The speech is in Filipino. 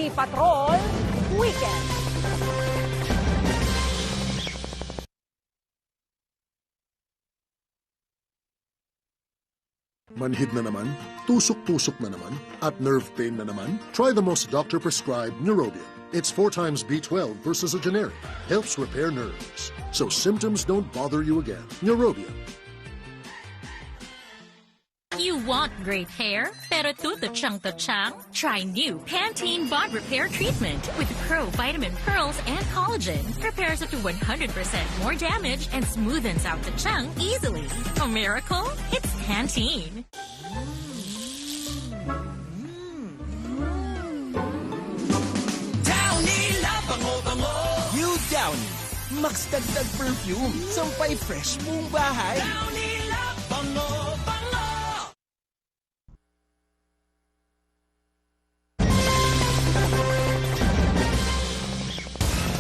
Beauty Patrol Weekend. Manhid na naman, tusok-tusok na naman, at nerve pain na naman? Try the most doctor-prescribed Neurobion. It's 4 times B12 versus a generic. Helps repair nerves, so symptoms don't bother you again. Neurobion. You want great hair, pero tutuchang-tuchang? Try new Pantene Bond Repair Treatment with Pro Vitamin Pearls and Collagen. Repairs up to 100% more damage and smoothens out the chung easily. A miracle? It's Pantene. Downy la bango-bango. You Downy. Max dagdag perfume. Sampay fresh mong bahay. Downy